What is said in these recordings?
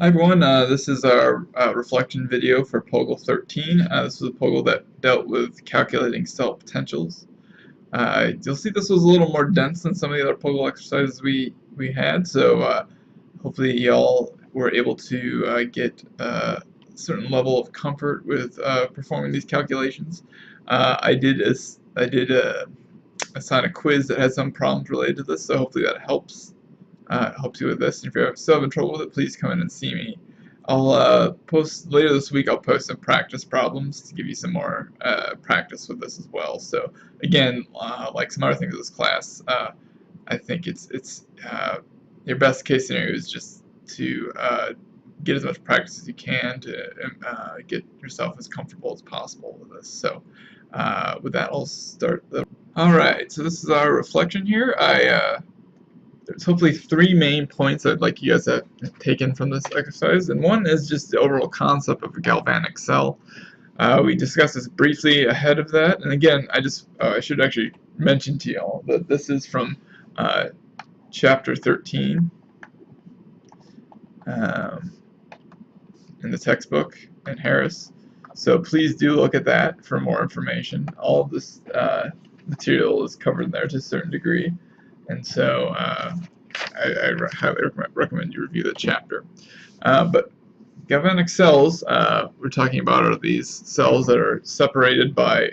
Hi everyone, this is our reflection video for POGIL 13. This was a POGIL that dealt with calculating cell potentials. You'll see this was a little more dense than some of the other POGIL exercises we had, so hopefully y'all were able to get a certain level of comfort with performing these calculations. I did assign a quiz that had some problems related to this, so hopefully that helps you with this. And if you're still having trouble with it, please come in and see me. I'll post later this week. I'll post some practice problems to give you some more practice with this as well. So again, like some other things in this class, I think it's your best case scenario is just to get as much practice as you can to get yourself as comfortable as possible with this. So with that, I'll start. All right. So this is our reflection here. There's hopefully three main points I'd like you guys to have taken from this exercise, and one is just the overall concept of a galvanic cell. We discussed this briefly ahead of that, and again, I should actually mention to you all that this is from chapter 13 in the textbook in Harris. So please do look at that for more information. All of this material is covered there to a certain degree. And so I highly recommend you review the chapter. But galvanic cells, we're talking about are these cells that are separated by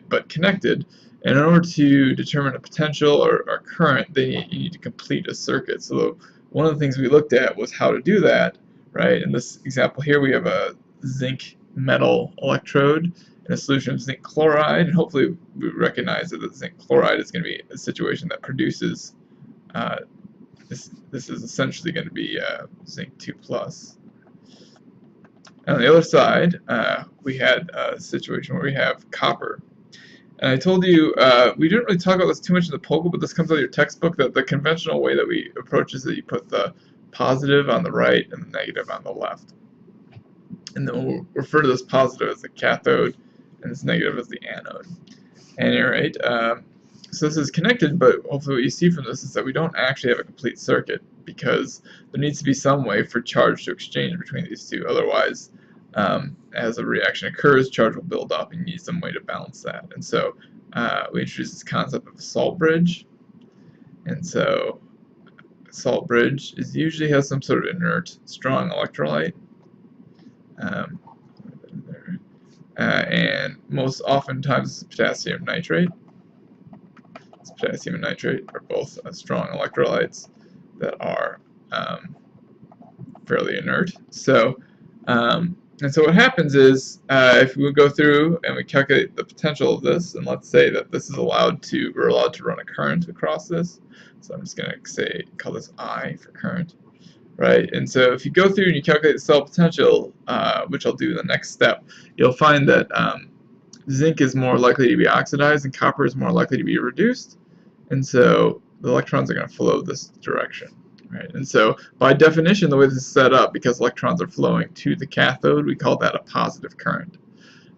but connected. And in order to determine a potential or current, you need to complete a circuit. So one of the things we looked at was how to do that, right? In this example here, we have a zinc metal electrode in a solution of zinc chloride, and hopefully we recognize that the zinc chloride is going to be a situation that produces this is essentially going to be zinc 2+. And on the other side, we had a situation where we have copper. And I told you, we didn't really talk about this too much in the POGIL, but this comes out of your textbook, that the conventional way that we approach is that you put the positive on the right and the negative on the left. And then we'll refer to this positive as the cathode and this negative as the anode. And you're right, so this is connected, but hopefully what you see from this is that we don't actually have a complete circuit, because there needs to be some way for charge to exchange between these two. Otherwise, as a reaction occurs, charge will build up, and you need some way to balance that. And so we introduce this concept of a salt bridge. And so a salt bridge usually has some sort of inert, strong electrolyte. And most oftentimes it's potassium nitrate. Potassium and nitrate are both strong electrolytes that are fairly inert. So, and so what happens is, if we go through and we calculate the potential of this, and let's say that this is we're allowed to run a current across this. So I'm just going to call this I for current, right? And so if you go through and you calculate the cell potential, which I'll do in the next step, you'll find that zinc is more likely to be oxidized and copper is more likely to be reduced. And so the electrons are going to flow this direction, right? And so by definition, the way this is set up, because electrons are flowing to the cathode, we call that a positive current.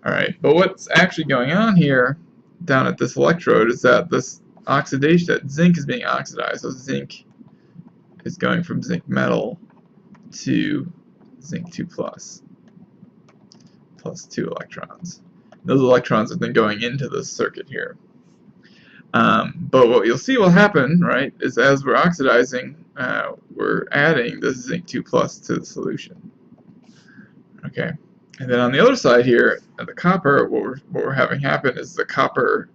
All right, but what's actually going on here down at this electrode is that this oxidation, that zinc is being oxidized. So zinc is going from zinc metal to zinc 2+, plus 2 electrons. Those electrons are then going into this circuit here. But what you'll see will happen, right, is as we're oxidizing, we're adding this zinc 2+ to the solution. Okay, and then on the other side here, at the copper, what we're having happen is the copper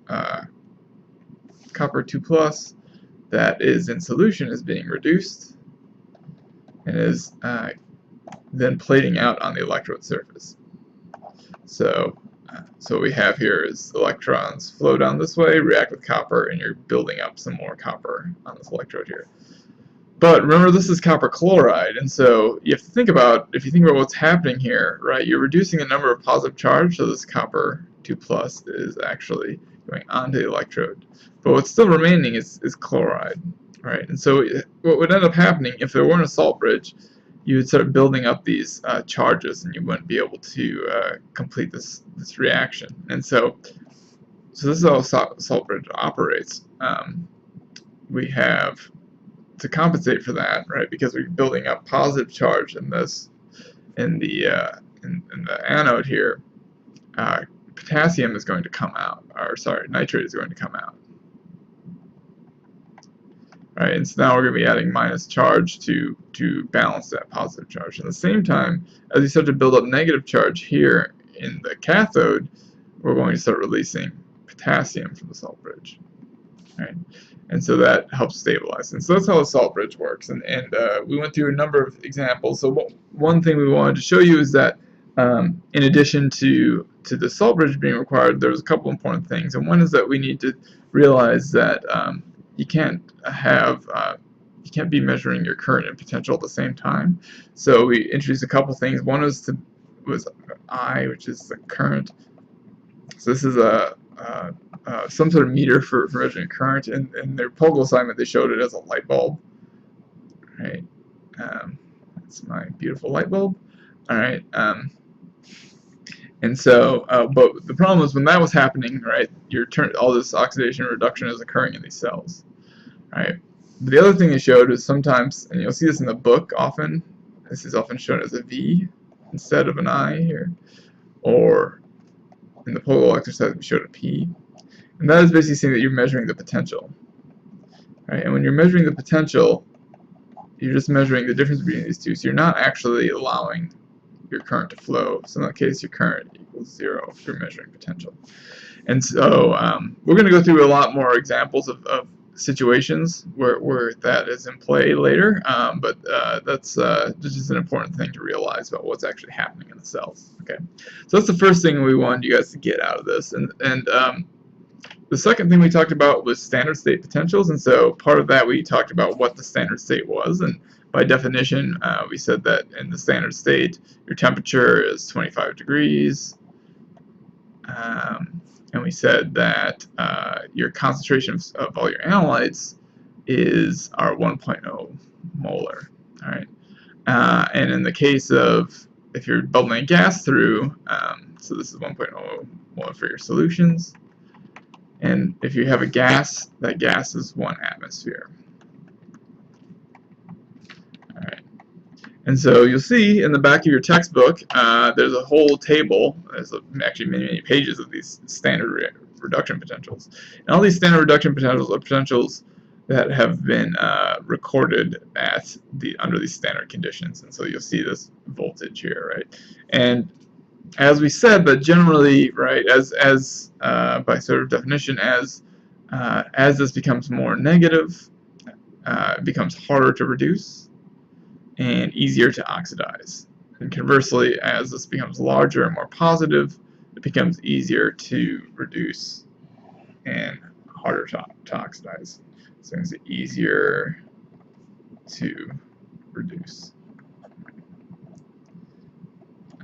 2+ that is in solution is being reduced and is then plating out on the electrode surface. So what we have here is electrons flow down this way, react with copper, and you're building up some more copper on this electrode here. But remember, this is copper chloride, and so you have to think about, if you think about what's happening here, right, you're reducing the number of positive charge, so this copper 2+ is actually going onto the electrode. But what's still remaining is chloride, right? And so what would end up happening, if there weren't a salt bridge, you would start building up these charges, and you wouldn't be able to complete this reaction. And so this is how a salt bridge operates. We have to compensate for that, right? Because we're building up positive charge in this in the anode here. Potassium is going to come out, or sorry, nitrate is going to come out. Right, and so now we're going to be adding minus charge to balance that positive charge. At the same time, as we start to build up negative charge here in the cathode, we're going to start releasing potassium from the salt bridge. Right, and so that helps stabilize. And so that's how the salt bridge works. And we went through a number of examples. So one thing we wanted to show you is that in addition to the salt bridge being required, there's a couple important things. And one is that we need to realize that you can't be measuring your current and potential at the same time. So we introduced a couple things. One was I, which is the current. So this is some sort of meter for measuring current. In their POGIL assignment, they showed it as a light bulb. Right. That's my beautiful light bulb. All right. And so, but the problem is when that was happening, right? All this oxidation and reduction is occurring in these cells. Right. But the other thing they showed is sometimes, and you'll see this in the book often, this is often shown as a V instead of an I here, or in the POGIL exercise we showed a P, and that is basically saying that you're measuring the potential. Right. And when you're measuring the potential, you're just measuring the difference between these two, so you're not actually allowing your current to flow. So in that case, your current equals 0 if you're measuring potential. And so we're going to go through a lot more examples of situations where that is in play later, but that's just an important thing to realize about what's actually happening in the cells. Okay, so that's the first thing we wanted you guys to get out of this. And the second thing we talked about was standard state potentials, and so part of that we talked about what the standard state was, and by definition we said that in the standard state your temperature is 25 degrees, and we said that your concentration of all your analytes are 1.0 molar. All right, and in the case of if you're bubbling gas through, so this is 1.0 molar for your solutions. And if you have a gas, that gas is 1 atmosphere. All right. And so you'll see in the back of your textbook, there's a whole table. There's actually many pages of these standard reduction potentials. And all these standard reduction potentials are potentials that have been recorded under these standard conditions. And so you'll see this voltage here, right? And as we said, but generally, right, as by sort of definition, as this becomes more negative, it becomes harder to reduce and easier to oxidize. And conversely, as this becomes larger and more positive, it becomes easier to reduce and harder to oxidize. So it's easier to reduce.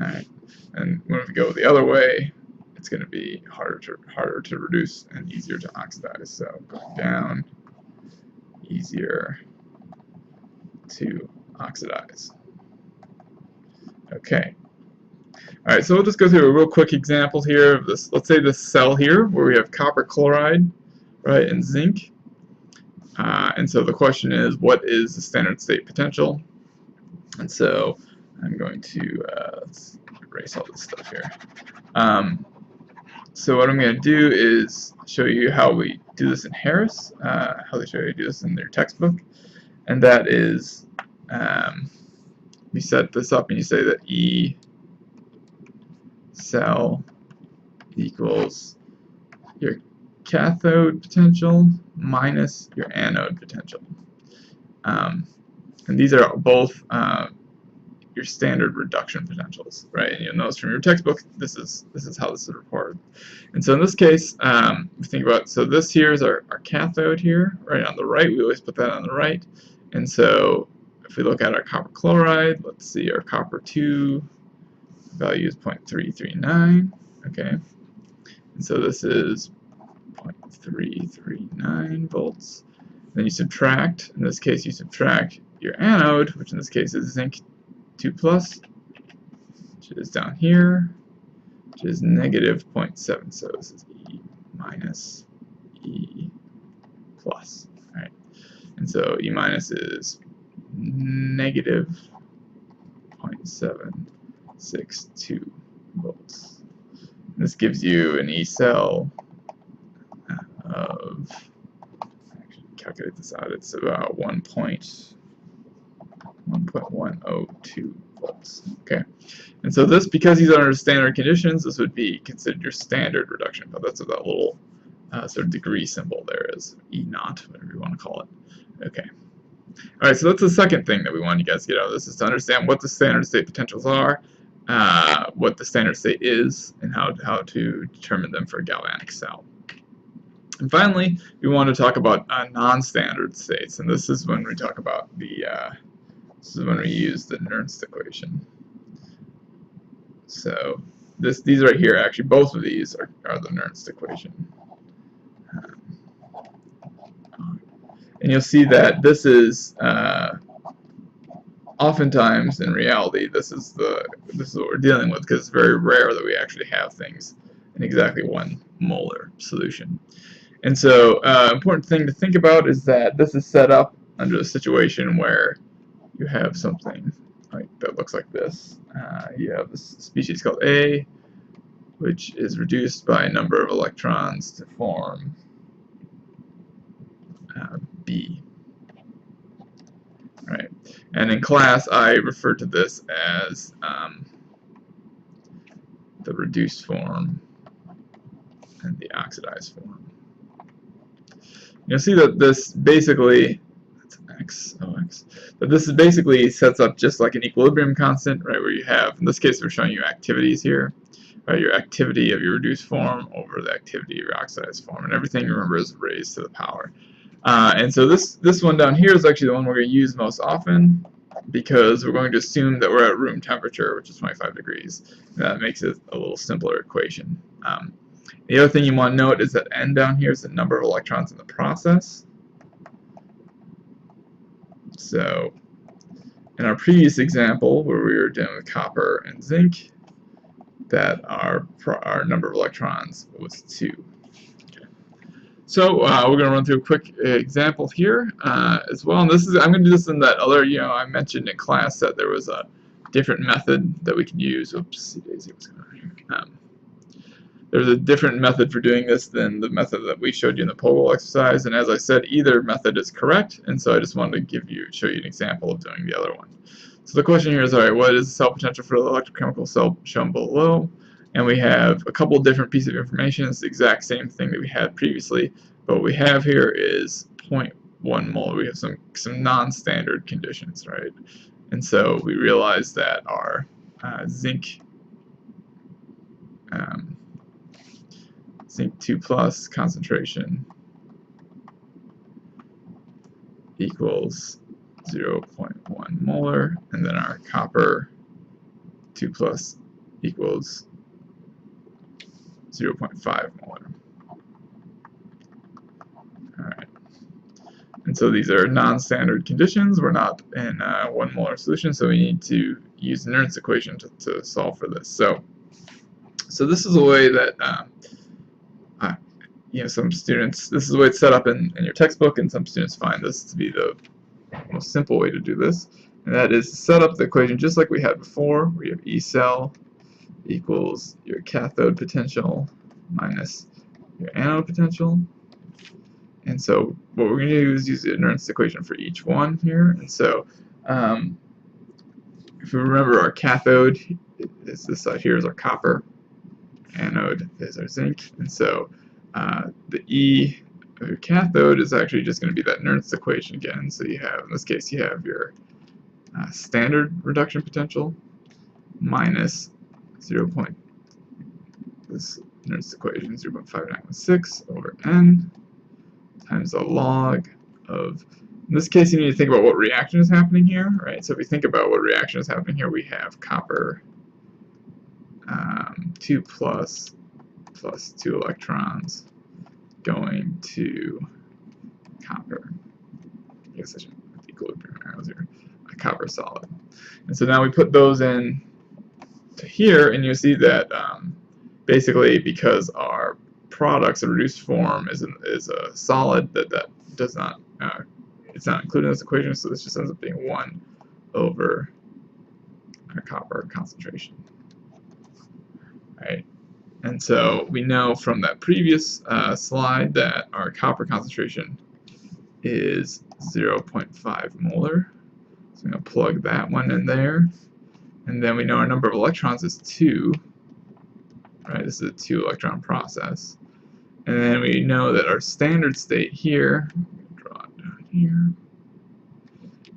All right. And when we go the other way, it's going to be harder to reduce and easier to oxidize. So going down, easier to oxidize. Okay. All right. So we'll just go through a real quick example here of this. Let's say this cell here where we have copper chloride, right, and zinc. And so the question is, what is the standard state potential? And so I'm going to let's erase all this stuff here. So what I'm going to do is show you how we do this in Harris, how they show you do this in their textbook, and that is you set this up and you say that E cell equals your cathode potential minus your anode potential, and these are both your standard reduction potentials, right? And you'll notice from your textbook, this is how this is reported. And so in this case, we think about, so this here is our cathode here, right on the right. We always put that on the right. And so if we look at our copper chloride, let's see, our copper 2 value is 0.339, okay? And so this is 0.339 volts. Then you subtract, in this case you subtract your anode, which in this case is zinc 2+, which is down here, which is negative 0.7. So this is E minus E plus. All right. And so E minus is negative 0.762 volts. And this gives you an E cell of, actually calculate this out, it's about 1.102 volts. Okay, and so this, because these are under standard conditions, this would be considered your standard reduction. But that's what that little sort of degree symbol there is, E naught, whatever you want to call it. Okay. All right, so that's the second thing that we want you guys to get out of this, is to understand what the standard state potentials are, what the standard state is, and how to determine them for a galvanic cell. And finally, we want to talk about non-standard states, and this is when we talk about the this is when we use the Nernst equation. So these right here, actually, both of these are the Nernst equation. And you'll see that this is oftentimes in reality this is what we're dealing with, because it's very rare that we actually have things in exactly 1 molar solution. And so important thing to think about is that this is set up under a situation where you have something that looks like this. You have this species called A, which is reduced by a number of electrons to form B. Right, and in class I refer to this as the reduced form and the oxidized form. You'll see that this basically, that's X, OX, but this is basically sets up just like an equilibrium constant, right, where you have, in this case we're showing you activities here, right, your activity of your reduced form over the activity of your oxidized form, and everything, remember, is raised to the power. And so this one down here is actually the one we're going to use most often, because we're going to assume that we're at room temperature, which is 25 degrees. And that makes it a little simpler equation. The other thing you want to note is that N down here is the number of electrons in the process. So in our previous example, where we were dealing with copper and zinc, that our number of electrons was 2. So we're going to run through a quick example here as well. And this is, I'm going to do this in that other, I mentioned in class that there was a different method that we can use. Oops, daisy, what's going on here? There's a different method for doing this than the method that we showed you in the POGIL exercise. And as I said, either method is correct. And so I just wanted to show you an example of doing the other one. So the question here is, all right, what is the cell potential for the electrochemical cell shown below? And we have a couple different pieces of information. It's the exact same thing that we had previously, but what we have here is 0.1 mole. We have some non-standard conditions, right? And so we realize that our zinc 2 plus concentration equals 0.1 molar, and then our copper 2 plus equals 0.5 molar. Alright. And so these are non-standard conditions. We're not in a 1 molar solution, so we need to use the Nernst equation to solve for this. So this is a way that some students, this is the way it's set up in your textbook, and some students find this to be the most simple way to do this. And that is to set up the equation just like we had before, where you have E cell equals your cathode potential minus your anode potential. And so what we're going to do is use the Nernst equation for each one here. And so if you remember, our cathode is this side here is our copper, anode is our zinc, and so the E of your cathode is actually just going to be that Nernst equation again. So you have, in this case, you have your standard reduction potential minus this Nernst equation, 0.5916 over N times the log of, in this case you need to think about what reaction is happening here, right? So if we think about what reaction is happening here, we have copper 2 plus 2 electrons going to copper. I guess I should put the equilibrium arrows here. A copper solid. And so now we put those in to here, and you see that basically because our products, a reduced form, is a solid, that does not it's not included in this equation, so this just ends up being 1 over our copper concentration. Right? And so we know from that previous slide that our copper concentration is 0.5 molar. So I'm going to plug that one in there. And then we know our number of electrons is 2. Right? This is a 2-electron process. And then we know that our standard state here, draw it down here,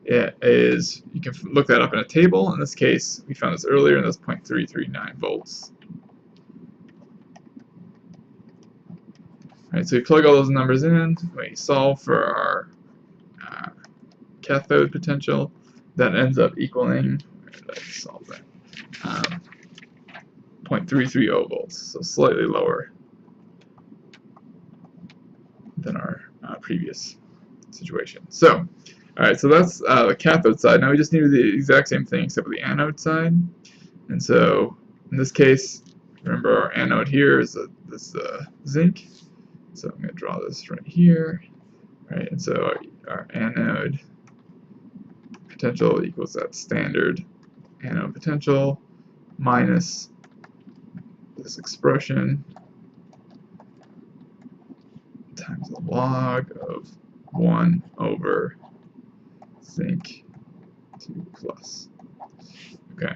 it is, you can look that up in a table. In this case, we found this earlier, and that's 0.339 volts. Right, so we plug all those numbers in, we solve for our cathode potential. That ends up equaling, where did I solve that? 0.330 volts, so slightly lower than our previous situation. So, alright, so that's the cathode side. Now we just need the exact same thing except for the anode side. And so, in this case, remember our anode here is this zinc. So I'm going to draw this right here. Right, and so our anode potential equals that standard anode potential minus this expression times the log of 1 over zinc 2 plus. Okay.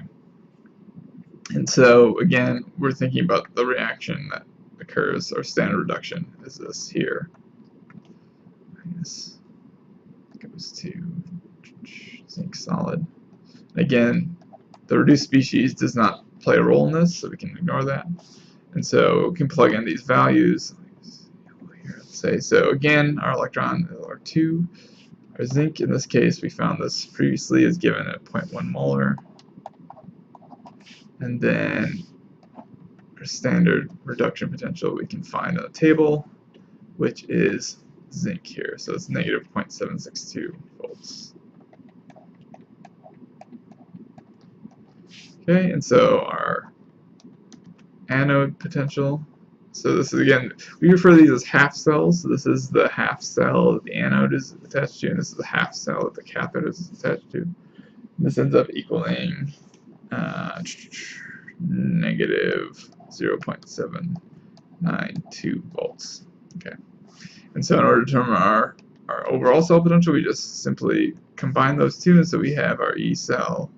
And so again, we're thinking about the reaction that occurs, our standard reduction is this here. Minus goes to zinc solid. Again, the reduced species does not play a role in this, so we can ignore that. And so we can plug in these values. Here, let's say, so again, our electron is R2. Our zinc, in this case, we found this previously, is given at 0.1 molar. And then our standard reduction potential we can find in a table, which is zinc here. So it's negative 0.762 volts. Okay, and so our anode potential. So this is, again, we refer to these as half cells. So this is the half cell that the anode is attached to, and this is the half cell that the cathode is attached to. This ends up equaling negative 0.792 volts. Okay, and so in order to determine our overall cell potential, we just simply combine those two, and so we have our E cell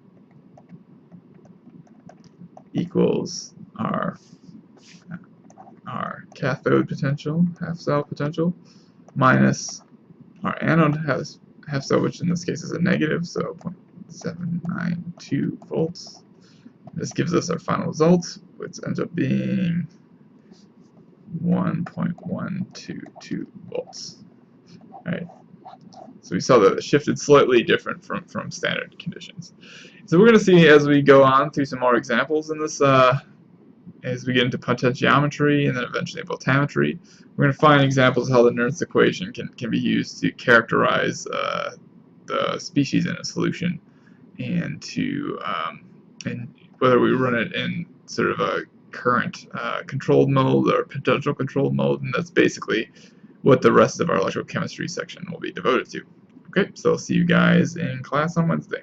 equals our cathode potential, half cell potential, minus our anode half cell, which in this case is a negative, so 0.792 volts. This gives us our final result, which ends up being 1.122 volts. All right. So we saw that it shifted slightly different from standard conditions. So we're going to see as we go on through some more examples in this, as we get into potentiometry and then eventually voltammetry, we're going to find examples of how the Nernst equation can be used to characterize the species in a solution, and to and whether we run it in sort of a current controlled mode or potential controlled mode, and that's basically what the rest of our electrochemistry section will be devoted to. Okay, so I'll see you guys in class on Wednesday.